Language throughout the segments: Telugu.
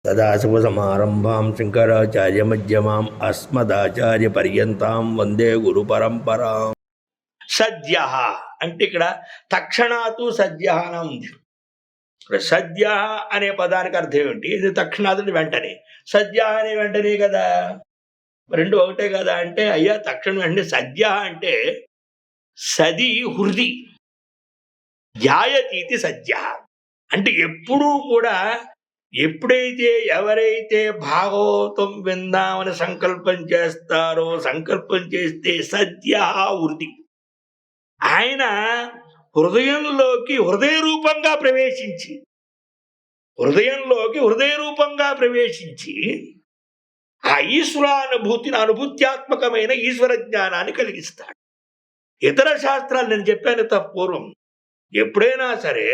సదాశివసమారంభాం శంకరాచార్యమధ్యమాం అస్మదాచార్యపర్యంతాం వందే గురు పరంపరాం. సద్య అంటే ఇక్కడ తక్షణాతు సద్య అని ఉంది. సద్య అనే పదానికి అర్థం ఏమిటి? ఇది తక్షణాతు వెంటనే, సద్య అనే వెంటనే కదా, రెండు ఒకటే కదా అంటే అయ్యా తక్షణం వెంటనే. సద్య అంటే సది హృది, ధ్యాయతీతి సద్య అంటే ఎప్పుడూ కూడా, ఎప్పుడైతే ఎవరైతే భాగవతం విందామని సంకల్పం చేస్తారో, సంకల్పం చేస్తే సద్య వృద్ధి, ఆయన హృదయంలోకి హృదయ రూపంగా ప్రవేశించి ఆ ఈశ్వరానుభూతిని, అనుభూత్యాత్మకమైన ఈశ్వర జ్ఞానాన్ని కలిగిస్తాడు. ఇతర శాస్త్రాలు నేను చెప్పాను పూర్వం, ఎప్పుడైనా సరే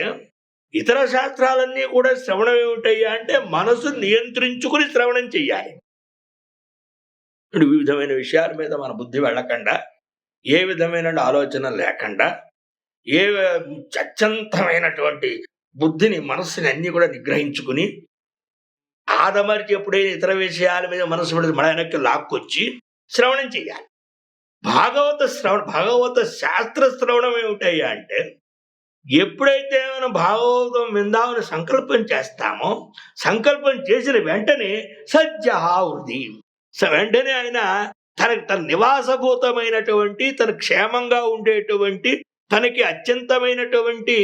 ఇతర శాస్త్రాలన్నీ కూడా శ్రవణం ఏమిటయ్యా అంటే మనసు నియంత్రించుకుని శ్రవణం చెయ్యాలి. వివిధమైన విషయాల మీద మన బుద్ధి వెళ్ళకుండా, ఏ విధమైన ఆలోచన లేకుండా, ఏ అత్యంతమైనటువంటి బుద్ధిని, మనస్సుని అన్ని కూడా నిగ్రహించుకుని ఆదమరిచి ఎప్పుడైనా ఇతర విషయాల మీద మనసు మన వెనక్కి లాక్కొచ్చి శ్రవణం చెయ్యాలి. భాగవత శాస్త్ర శ్రవణం ఏమిటయ్యా అంటే, ఎప్పుడైతే మనం భాగవతం విందామని సంకల్పం చేస్తామో, సంకల్పం చేసిన వెంటనే సజ్జహావృద్ధి, వెంటనే ఆయన తన నివాసభూతమైనటువంటి, తన క్షేమంగా ఉండేటువంటి, తనకి అత్యంతమైనటువంటి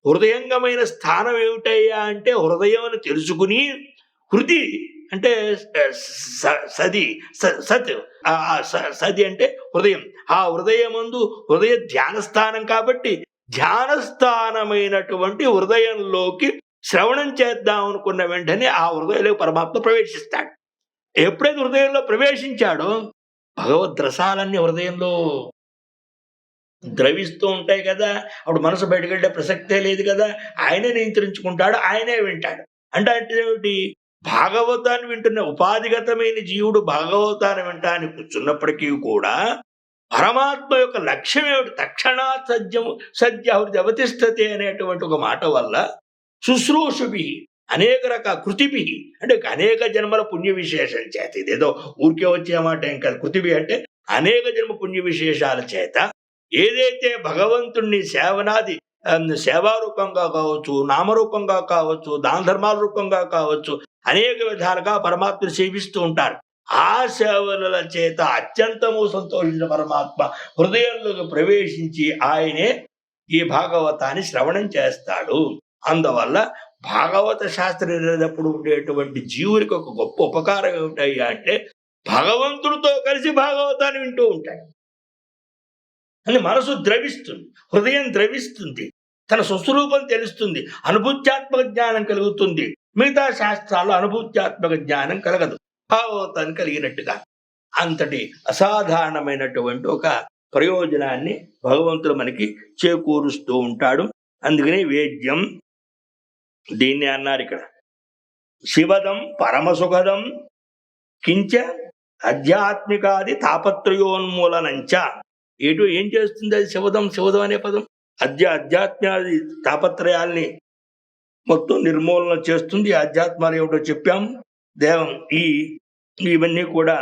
హృదయంగమైన స్థానం ఏమిటయ్యా అంటే హృదయం అని తెలుసుకుని, హృది అంటే సది, సత్ సది అంటే హృదయం, ఆ హృదయమందు హృదయ ధ్యానస్థానం కాబట్టి ధ్యానస్థానమైనటువంటి హృదయంలోకి శ్రవణం చేద్దాం అనుకున్న వెంటనే ఆ హృదయంలో పరమాత్మ ప్రవేశిస్తాడు. ఎప్పుడైతే హృదయంలో ప్రవేశించాడో భగవద్ రసాలన్నీ హృదయంలో ద్రవిస్తూ ఉంటాయి కదా, అప్పుడు మనసు బయటకు వెళ్ళే ప్రసక్తే లేదు కదా, ఆయనే నియంత్రించుకుంటాడు, ఆయనే వింటాడు. అంటే ఏమిటి? భాగవతాన్ని వింటున్న ఉపాధిగతమైన జీవుడు భాగవతాన్ని వింటానికి కూర్చున్నప్పటికీ కూడా పరమాత్మ యొక్క లక్ష్యం ఏమిటి? తక్షణాత్ సద్యహృది అవతిష్టతే అనేటువంటి ఒక మాట వల్ల శుశ్రూషుభి అనేక రకాల కృతిభి అంటే అనేక జన్మల పుణ్య విశేషం చేత, ఇదేదో ఊరికే వచ్చే మాట ఏం కాదు. కృతిభి అంటే అనేక జన్మ పుణ్య విశేషాల చేత ఏదైతే భగవంతుణ్ణి సేవనాది సేవారూపంగా కావచ్చు, నామరూపంగా కావచ్చు, దాన ధర్మాల రూపంగా కావచ్చు, అనేక విధాలుగా పరమాత్మను సేవిస్తూ ఉంటారు. ఆ సేవల చేత అత్యంతము సంతోషించిన పరమాత్మ హృదయంలోకి ప్రవేశించి ఆయనే ఈ భాగవతాన్ని శ్రవణం చేస్తాడు. అందువల్ల భాగవత శాస్త్రం వినేటప్పుడు ఉండేటువంటి జీవునికి ఒక గొప్ప ఉపకారం ఏమిటయ్యా అంటే భగవంతుడితో కలిసి భాగవతాన్ని వింటూ ఉంటాడు. అని మనసు ద్రవిస్తుంది, హృదయం ద్రవిస్తుంది, తన స్వస్వరూపం తెలుస్తుంది, అనుభూత్యాత్మక జ్ఞానం కలుగుతుంది. మిగతా శాస్త్రాల్లో అనుభూత్యాత్మక జ్ఞానం కలగదు, భాగవతాన్ని కలిగినట్టుగా. అంతటి అసాధారణమైనటువంటి ఒక ప్రయోజనాన్ని భగవంతుడు మనకి చేకూరుస్తూ ఉంటాడు. అందుకని వేద్యం దీన్ని అన్నారు ఇక్కడ, శివదం పరమసుఖదం కించ ఆధ్యాత్మికాది తాపత్రయోన్మూలనంచ. ఏం చేస్తుంది అది? శివదం అనే పదం ఆధ్యాత్మికాది తాపత్రయాల్ని మొత్తం నిర్మూలన చేస్తుంది. ఆధ్యాత్మాలు ఏమిటో చెప్పాము. దేవం ఇవన్నీ కూడా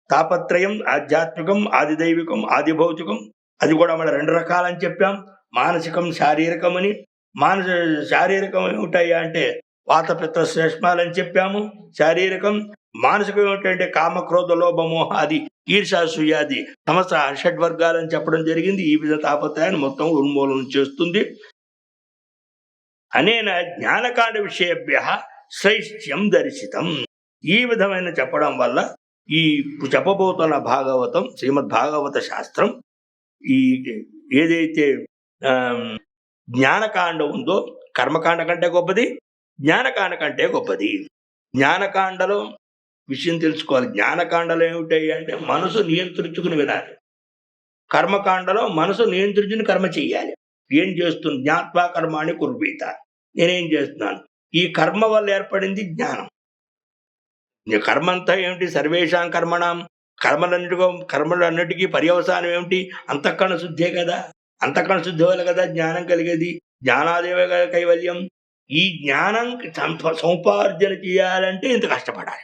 తాపత్రయం, ఆధ్యాత్మికం, ఆదిదైవికం, ఆదిభౌతికం. అది కూడా మన రెండు రకాలని చెప్పాం, మానసికం, శారీరకం అని. శారీరకం ఏమిటాయా అంటే వాతపిత్త శ్లేష్మాలని చెప్పాము శారీరకం. మానసికం ఏమిటంటే కామక్రోధ లోభమోహ అది ఈర్షాసూయాది సమస్త షడ్వర్గాలని చెప్పడం జరిగింది. ఈ విధ తాపత్రయాన్ని మొత్తం ఉన్మూలన చేస్తుంది. అనేన జ్ఞానకాండ విషయభ్య శ్రైష్ట్యం దర్శితం. ఈ విధమైన చెప్పడం వల్ల ఈ చెప్పబోతున్న భాగవతం, శ్రీమద్ భాగవత శాస్త్రం ఈ ఏదైతే జ్ఞానకాండ ఉందో కర్మకాండ కంటే గొప్పది, జ్ఞానకాండ కంటే గొప్పది. జ్ఞానకాండలో విషయం తెలుసుకోవాలి. జ్ఞానకాండలో ఏమిటాయి అంటే మనసు నియంత్రించుకుని వినాలి. కర్మకాండలో మనసు నియంత్రించుకుని కర్మ చెయ్యాలి. ఏం చేస్తుంది? జ్ఞాత్వా కర్మాణి కుర్వీత. నేనేం చేస్తున్నాను? ఈ కర్మ వల్ల ఏర్పడింది జ్ఞానం. కర్మ అంతా ఏమిటి? సర్వేషాం కర్మణం, కర్మలన్నిటికీ పర్యవసానం ఏమిటి? అంతఃకరణ శుద్ధే కదా. అంతఃకరణ శుద్ధి వల్ల కదా జ్ఞానం కలిగేది. జ్ఞానాదేవ కైవల్యం. ఈ జ్ఞానం సముపార్జన చేయాలంటే ఇంత కష్టపడాలి.